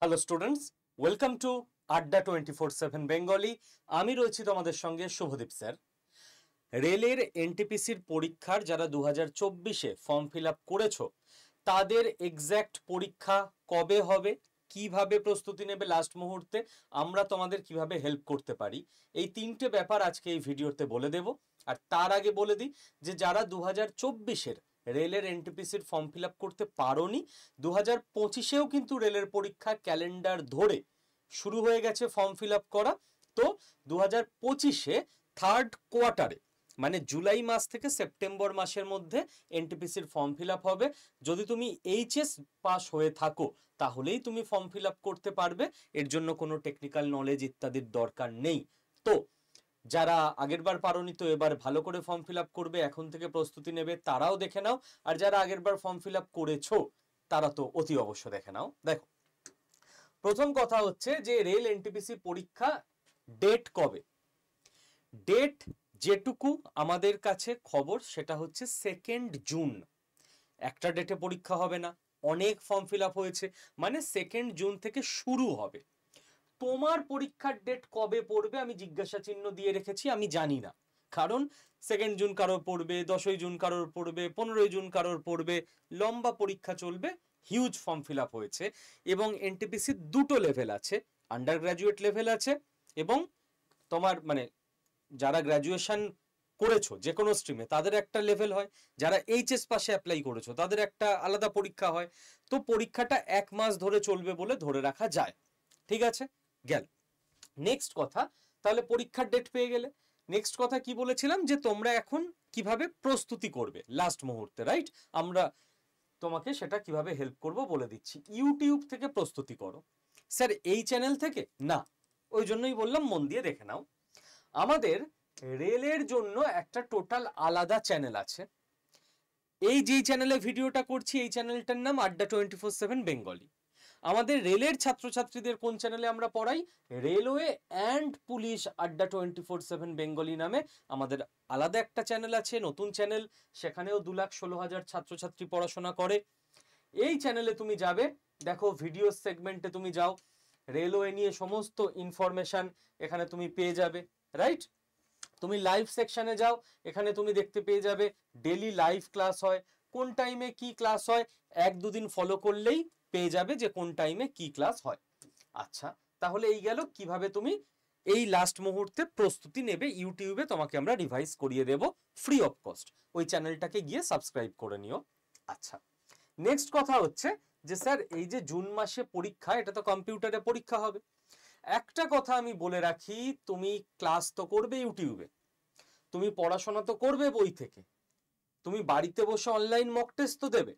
Hello students, welcome to আড্ডা 24/7 Bengali. আমি রয়েছি তোমাদের সঙ্গে শুভদীপ স্যার। রেলের এনটিপিসির পরীক্ষার যারা 2024-এ ফর্ম ফিল আপ করেছো তাদের এক্স্যাক্ট পরীক্ষা কবে হবে, কিভাবে প্রস্তুতি নেবে লাস্ট মুহূর্তে, আমরা তোমাদের কিভাবে হেল্প করতে পারি, এই তিনটে ব্যাপার আজকে এই ভিডিওতে বলে দেব। আর তার আগে বলে দিই যে যারা 2024-এর রেলের এনটিপিসির ফর্ম ফিল আপ করতে পারোনি, 2025-এও কিন্তু রেলের পরীক্ষা ক্যালেন্ডার ধরে শুরু হয়ে গেছে ফর্ম ফিল আপ করা। তো 2025-এ থার্ড কোয়ার্টারে মানে জুলাই মাস থেকে সেপ্টেম্বর মাসের মধ্যে এনটিপিসির ফর্ম ফিল আপ হবে। যদি তুমি এইচএস পাস হয়ে থাকো তাহলেই তুমি ফর্ম ফিল আপ করতে পারবে, এর জন্য কোনো টেকনিক্যাল নলেজ ইত্যাদির দরকার নেই। তো যারা আগের বার পারোনি তো এবার ভালো করে ফর্ম ফিল আপ করবে, এখন থেকে প্রস্তুতি নেবে, তারাও দেখে নাও। আর যারা আগের বার ফর্ম ফিল আপ করেছো তারা তো অতি অবশ্য দেখে নাও। দেখো, প্রথম কথা হচ্ছে যে রেল এনটিপিসি পরীক্ষা ডেট কবে। ডেট যেটুকু আমাদের কাছে খবর সেটা হচ্ছে 2 জুন। একটা ডেটে পরীক্ষা হবে না, অনেক ফর্ম ফিল আপ হয়েছে, মানে 2 জুন থেকে শুরু হবে। তোমার পরীক্ষার ডেট কবে পড়বে আমি জিজ্ঞাসা চিহ্ন দিয়ে রেখেছি, আমি জানি না। কারণ 2 জুন কারোর পড়বে, 10ই জুন কারোর পড়বে, 15ই জুন কারোর পড়বে, লম্বা পরীক্ষা চলবে, হিউজ ফর্ম ফিল আপ হয়েছে। এবং এনটিপিসি দুটো লেভেল আছে, আন্ডার গ্র্যাজুয়েট লেভেল আছে এবং তোমার মানে যারা গ্র্যাজুয়েশন করেছো যে কোনো স্ট্রিমে তাদের একটা লেভেল হয়, যারা এইচএস পাশে অ্যাপ্লাই করেছো তাদের একটা আলাদা পরীক্ষা হয়। তো পরীক্ষাটা 1 মাস ধরে চলবে বলে ধরে রাখা যায়। ঠিক আছে, গেল। নেক্সট কথা, তাহলে পরীক্ষার ডেট পেয়ে গেলে নেক্সট কথা কি বলেছিলাম যে তোমরা এখন কিভাবে প্রস্তুতি করবে লাস্ট মুহূর্তে, রাইট? আমরা তোমাকে সেটা কিভাবে হেল্প করব বলে দিচ্ছি। ইউটিউব থেকে প্রস্তুতি করো। স্যার এই চ্যানেল থেকে না, ওই জন্যই বললাম মন দিয়ে দেখে নাও। আমাদের রেলের জন্য একটা টোটাল আলাদা চ্যানেল আছে। এই যেই চ্যানেলে ভিডিওটা করছি এই চ্যানেলটার নাম আড্ডা 24/7 বেঙ্গলি। আমাদের রেলের ছাত্রছাত্রীদের কোন চ্যানেলে আমরা পড়াই? রেলওয়ে অ্যান্ড পুলিশ আড্ডা 24/7 বেঙ্গলি নামে আমাদের আলাদা একটা চ্যানেল আছে, নতুন চ্যানেল। সেখানেও 2,16,000 ছাত্রছাত্রী পড়াশোনা করে। এই চ্যানেলে তুমি যাবে, দেখো ভিডিও সেগমেন্টে তুমি যাও, রেলওয়ে নিয়ে সমস্ত ইনফরমেশন এখানে তুমি পেয়ে যাবে, রাইট? তুমি লাইভ সেকশনে যাও, এখানে তুমি দেখতে পেয়ে যাবে ডেলি লাইভ ক্লাস হয়, কোন টাইমে কি ক্লাস হয় 1-2 দিন ফলো করলেই পেয়ে যাবে যে কোন টাইমে কি ক্লাস হয়। আচ্ছা, তাহলে এই গেল কিভাবে তুমি এই লাস্ট মুহূর্তে প্রস্তুতি নেবে। ইউটিউবে তোমাকে আমরা রিভাইজ করিয়ে দেব ফ্রি অফ কস্ট, ওই চ্যানেলটাকে গিয়ে সাবস্ক্রাইব করে নিও। আচ্ছা, নেক্সট কথা হচ্ছে যে স্যার এই যে জুন মাসে পরীক্ষা, এটা তো কম্পিউটারে পরীক্ষা হবে। একটা কথা আমি বলে রাখি, তুমি ক্লাস তো করবে ইউটিউবে, তুমি পড়াশোনা তো করবে বই থেকে, তুমি বাড়িতে বসে অনলাইন মক টেস্ট তো দেবে,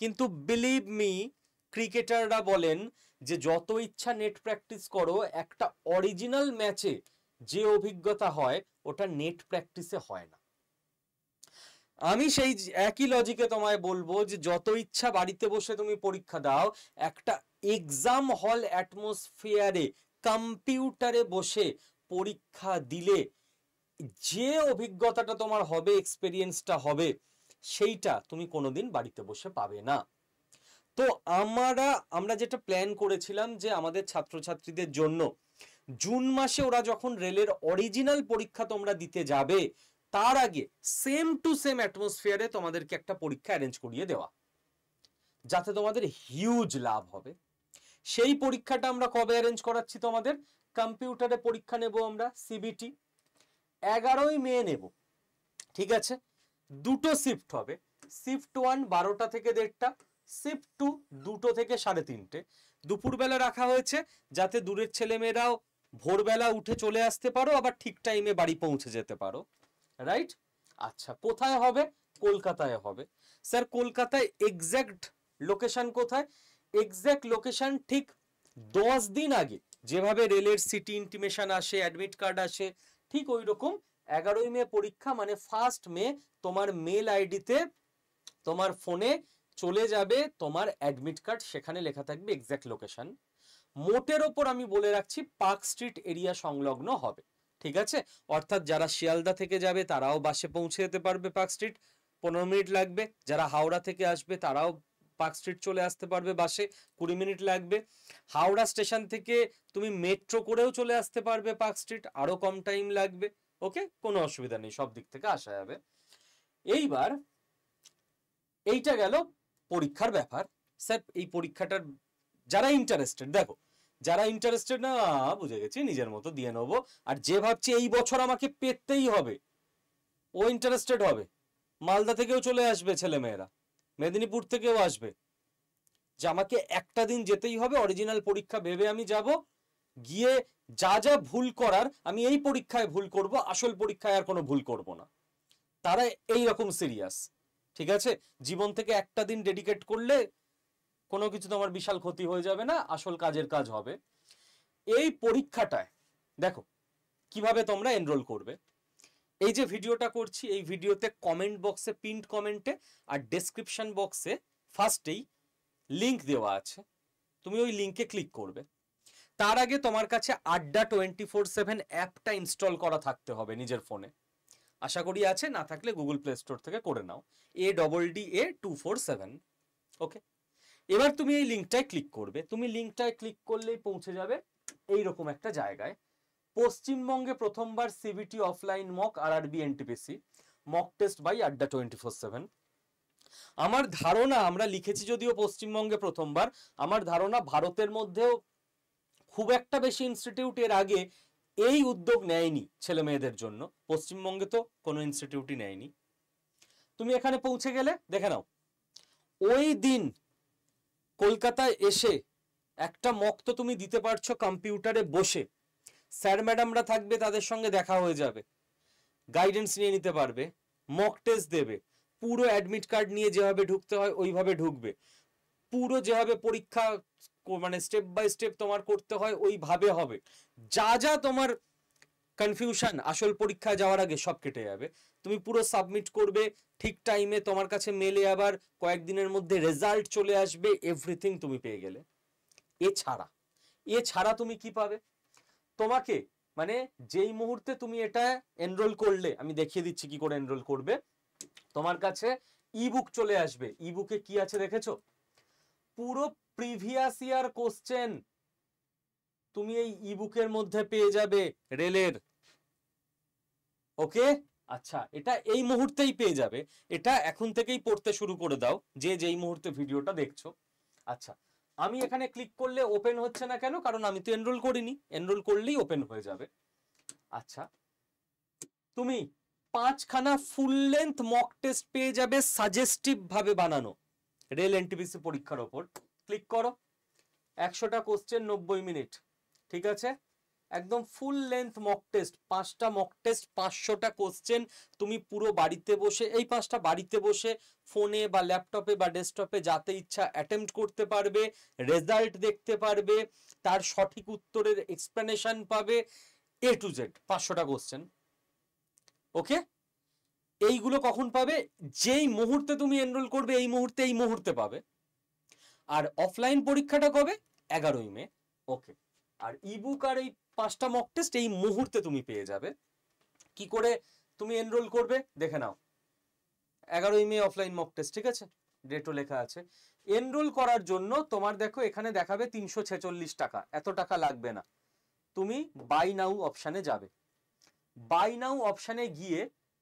কিন্তু বিলিভ মি ক্রিকেটাররা বলেন যে যত ইচ্ছা নেট প্র্যাকটিস করো, একটা অরিজিনাল ম্যাচে যে অভিজ্ঞতা হয় ওটা নেট প্র্যাকটিসে হয় না। আমি সেই একই লজিকে তোমায় বলবো যে যত ইচ্ছা বাড়িতে বসে তুমি পরীক্ষা দাও, একটা এক্সাম হল অ্যাটমসফিয়ারে কম্পিউটারে বসে পরীক্ষা দিলে যে অভিজ্ঞতাটা তোমার হবে, এক্সপেরিয়েন্সটা হবে, সেইটা তুমি কোনোদিন বাড়িতে বসে পাবে না। তো আমরা যেটা প্ল্যান করেছিলাম যে আমাদের ছাত্রছাত্রীদের জন্য জুন মাসে ওরা যখন রেলের অরিজিনাল পরীক্ষা তোমরা দিতে যাবে তার আগে সেম টু সেম অ্যাটমসফিয়ারে তোমাদেরকে একটা পরীক্ষা অ্যারেঞ্জ করিয়ে দেওয়া, যাতে তোমাদের হিউজ লাভ হবে। সেই পরীক্ষাটা আমরা কবে অ্যারেঞ্জ করাচ্ছি? তোমাদের কম্পিউটারে পরীক্ষা নেব আমরা, সিবিটি 11ই মে নেব। ঠিক আছে, দুটো শিফট হবে। শিফট 1 12টা থেকে 1:30, শিফট 2 2টো থেকে 3:30। দুপুরবেলা রাখা হয়েছে যাতে দূরের ছেলেমেয়েরাও ভোরবেলা উঠে চলে আসতে পারো, আবার ঠিক টাইমে বাড়ি পৌঁছে যেতে পারো, রাইট? আচ্ছা, কোথায় হবে? কলকাতায় হবে। স্যার কলকাতায় এক্স্যাক্ট লোকেশন কোথায়? এক্স্যাক্ট লোকেশন ঠিক 10 দিন আগে যেভাবে রেলের সিটি ইন্টিমেশন আসে, অ্যাডমিট কার্ড আসে, ঠিক ওই রকম 11ই মে পরীক্ষা, মানে 1 মে তোমার মেল আইডিতে তোমার ফোনে চলে যাবে তোমার অ্যাডমিট কার্ড, সেখানে লেখা থাকবে এক্স্যাক্ট লোকেশন। মোটের ওপর আমি বলে রাখছি পার্ক স্ট্রিট এরিয়া সংলগ্ন হবে। ঠিক আছে, অর্থাৎ যারা শিয়ালদা থেকে যাবে তারাও বাসে পৌঁছে যেতে পারবে পার্ক স্ট্রিট, 15 মিনিট লাগবে। যারা হাওড়া থেকে আসবে তারাও পার্ক স্ট্রিট চলে আসতে পারবে বাসে, 20 মিনিট লাগবে। হাওড়া স্টেশন থেকে তুমি মেট্রো করেও চলে আসতে পারবে পার্ক স্ট্রিট, আরো কম টাইম লাগবে। ওকে, কোনো অসুবিধা নেই, সব দিক থেকে আসা যাবে। এইবার এইটা গেল পরীক্ষার ব্যাপার। স্যার এই পরীক্ষাটার যারা ইন্টারেস্টেড, দেখো যারা ইন্টারেস্টেড না বুঝে গেছি, নিজের মতো দিয়ে নেবো। আর যে ভাবছে এই বছর আমাকে পেতেই হবে, ও ইন্টারেস্টেড হবে। মালদা থেকেও চলে আসবে ছেলেমেয়েরা, মেদিনীপুর থেকেও আসবে, যে আমাকে একটা দিন যেতেই হবে, অরিজিনাল পরীক্ষা ভেবে আমি যাব, গিয়ে যা যা ভুল করার আমি এই পরীক্ষায় ভুল করব, আসল পরীক্ষায় আর কোনো ভুল করব না। তারা এই রকম সিরিয়াস, ঠিক আছে? জীবন থেকে একটা দিন ডেডিকেট করলে কোনো কিছু তোমার বিশাল ক্ষতি হয়ে যাবে না, আসল কাজের কাজ হবে। এই পরীক্ষাটায় দেখো কিভাবে তোমরা এনরোল করবে। এই যে ভিডিওটা করছি, এই ভিডিওতে কমেন্ট বক্সে, পিন্ড কমেন্টে আর ডেসক্রিপশন বক্সে ফার্স্টেই লিংক দেওয়া আছে, তুমি ওই লিংকে ক্লিক করবে। তার আগে তোমার কাছে আড্ডা 24/7 অ্যাপটা ইনস্টল করা থাকতে হবে নিজের ফোনে। আশা করি আছে, না থাকলে গুগল প্লে স্টোর থেকে করে নাও, ADDA247। ওকে, এবার তুমি এই লিঙ্কটায় ক্লিক করবে। তুমি লিঙ্কটায় ক্লিক করলেই পৌঁছে যাবে এইরকম একটা জায়গায়। পশ্চিমবঙ্গে প্রথমবার CBT offline mock RRB NTPC mock test by Adda 24/7। আমার ধারণা, আমরা লিখেছি যদিও পশ্চিমবঙ্গে প্রথমবার, আমার ধারণা ভারতের মধ্যেও খুব একটা বেশি ইনস্টিটিউট এর আগে এই উদ্যোগ নেয়নি ছেলে মেয়েদের জন্য। পশ্চিমবঙ্গে তো কোনো ইনস্টিটিউটই নেয়নি। তুমি এখানে পৌঁছে গেলে দেখে নাও, ওই দিন কলকাতায় এসে একটা মক তো তুমি দিতে পারছো কম্পিউটারে বসে, স্যার ম্যাডামরা থাকবে, তাদের সঙ্গে দেখা হয়ে যাবে, গাইডেন্স নিয়ে নিতে পারবে, মক টেস্ট দেবে, পুরো অ্যাডমিট কার্ড নিয়ে যেভাবে ঢুকতে হয় ওইভাবে ঢুকবে, পুরো যেভাবে পরীক্ষা মানে স্টেপ বাই স্টেপ তোমার করতে হয় ওইভাবে হবে। যা যা তোমার কনফিউশন আসল পরীক্ষায় যাওয়ার আগে সব কেটে যাবে। তুমি পুরো সাবমিট করবে ঠিক টাইমে, তোমার কাছে মেলে আবার কয়েকদিনের মধ্যে রেজাল্ট চলে আসবে, এভরিথিং তুমি পেয়ে গেলে। এছাড়া তুমি কি পাবে? তোমাকে মানে যেই মুহূর্তে তুমি এটা এনরোল করলে, আমি দেখিয়ে দিচ্ছি কি করে এনরোল করবে। তোমার কাছে ইবুক চলে আসবে। ইবুকে কি আছে দেখেছো? পুরো প্রিভিয়াস ইয়ার কোশ্চেন তুমি এই ইবুকের মধ্যে পেয়ে যাবে রেলের। ওকে, আচ্ছা, এটা এই মুহূর্তেই পেয়ে যাবে, এটা এখন থেকেই পড়তে শুরু করে দাও যে যেই মুহূর্তে ভিডিওটা দেখছো। আচ্ছা, আমি এখানে ক্লিক করলে ওপেন হচ্ছে না কেন? কারণ আমি তো এনরোল করিনি, এনরোল করলেই ওপেন হয়ে যাবে। আচ্ছা, তুমি 5খানা ফুল লেন্থ মক টেস্ট পেয়ে যাবে সাজেস্টিভ ভাবে বানানো রেল এনটিপিসি পরীক্ষার ওপর। ক্লিক করো, 100টা কোশ্চেন 90 মিনিট, ঠিক আছে? একদম ফুল লেন্থ মক টেস্ট, 5টা মক টেস্ট, 500টা কোশ্চেন, তুমি পুরো বাড়িতে বসে, এই 5টা বাড়িতে বসে ফোনে বা ল্যাপটপে বা ডেস্কটপে যাতে ইচ্ছা অ্যাটেম্প্ট করতে পারবে, রেজাল্ট দেখতে পারবে, তার সঠিক উত্তরের এক্সপ্লেনেশন পাবে, A to Z 500টা কোশ্চেন। ওকে, এইগুলো কখন পাবে? যেই মুহূর্তে তুমি এনরোল করবে, এই মুহূর্তে পাবে। আর অফলাইন পরীক্ষাটা কবে? 11ই মে। ওকে, আর ইবুক আর এই 5টা মক টেস্ট এই মুহূর্তে তুমি পেয়ে যাবে। কি করে তুমি এনরোল করবে দেখে নাও। 11ই মে অফলাইন মক টেস্ট, ঠিক আছে, ডেটও লেখা আছে। এনরোল করার জন্য তোমার দেখো এখানে দেখাবে 346 টাকা, এত টাকা লাগবে না। তুমি বাই নাও অপশানে যাবে। বাই নাও অপশানে গিয়ে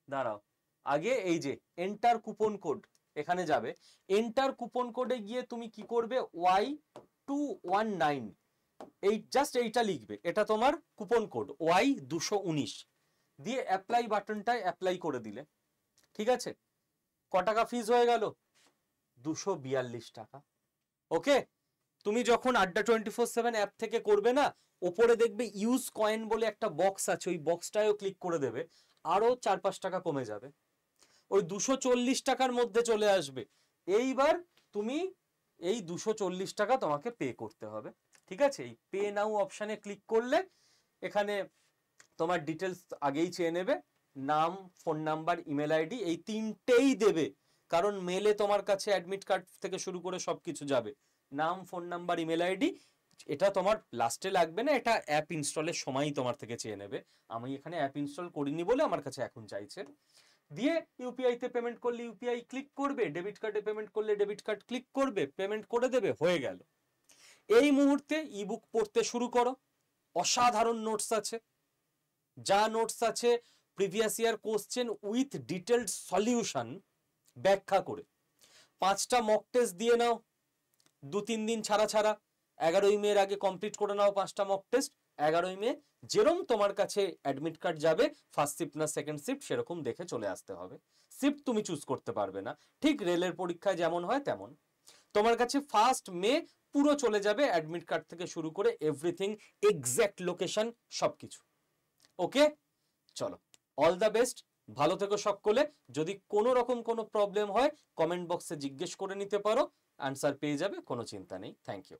দাঁড়াও, আগে এই যে এন্টার কুপন কোড, এখানে যাবে। এন্টার কুপন কোডে গিয়ে তুমি কি করবে? Y219, এই জাস্ট এইটা লিখবে, এটা তোমার কুপন কোড Y219 দিয়ে অ্যাপ্লাই বাটনটায় অ্যাপ্লাই করে দিলে, ঠিক আছে? ক টাকা ফিস হয়ে গেল? 242 টাকা। ওকে, তুমি যখন আড্ডা 24/7 অ্যাপ থেকে করবে না, ওপরে দেখবে ইউজ কয়েন বলে একটা বক্স আছে, ওই বক্সটায়ও ক্লিক করে দেবে, আরো 4-5 টাকা কমে যাবে, ওই 240 টাকার মধ্যে চলে আসবে। এইবার তুমি এই 240 টাকা তোমাকে পে করতে হবে, ঠিক আছে? এই পে নাও অপশানে ক্লিক করলে এখানে তোমার ডিটেলস আগেই চেয়ে নেবে, নাম, ফোন নাম্বার, ইমেল আইডি, এই তিনটেই দেবে, কারণ মেলে তোমার কাছে অ্যাডমিট কার্ড থেকে শুরু করে সবকিছু যাবে। নাম, ফোন নাম্বার, ইমেল আইডি, এটা তোমার লাস্টে লাগবে না, এটা অ্যাপ ইনস্টলের সময়ই তোমার থেকে চেয়ে নেবে। আমি এখানে অ্যাপ ইনস্টল করিনি বলে আমার কাছে এখন চাইছে। দিয়ে ইউপিআই তে পেমেন্ট করলে ইউপিআই ক্লিক করবে, ডেবিট কার্ডে পেমেন্ট করলে ডেবিট কার্ড ক্লিক করবে, পেমেন্ট করে দেবে, হয়ে গেল। এই মুহূর্তে ইবুক পড়তে শুরু করো, অসাধারণ নোটস আছে, যা নোটস আছে previous year question with detailed solution ব্যাখ্যা করে। 5টা মক টেস্ট দিয়ে নাও 2-3 দিন ছাড়া ছাড়া, 11ই মের আগে কমপ্লিট করে নাও 5টা মক টেস্ট। 11ই মে যেরকম তোমার কাছে অ্যাডমিট কার্ড যাবে, ফার্স্ট শিফট না সেকেন্ড শিফট সেরকম দেখে চলে আসতে হবে। শিফট তুমি চুজ করতে পারবে না, ঠিক রেলের পরীক্ষায় যেমন হয় তেমন। তোমার কাছে 1 মে পুরো চলে যাবে অ্যাডমিট কার্ড থেকে শুরু করে এভরিথিং, এক্স্যাক্ট লোকেশন সবকিছু। ওকে, চলো, অল দ্য বেস্ট, ভালো থেকো সকলে। যদি কোনো রকম কোনো প্রবলেম হয় কমেন্ট বক্সে জিজ্ঞেস করে নিতে পারো, আনসার পেয়ে যাবে, কোনো চিন্তা নেই। Thank you.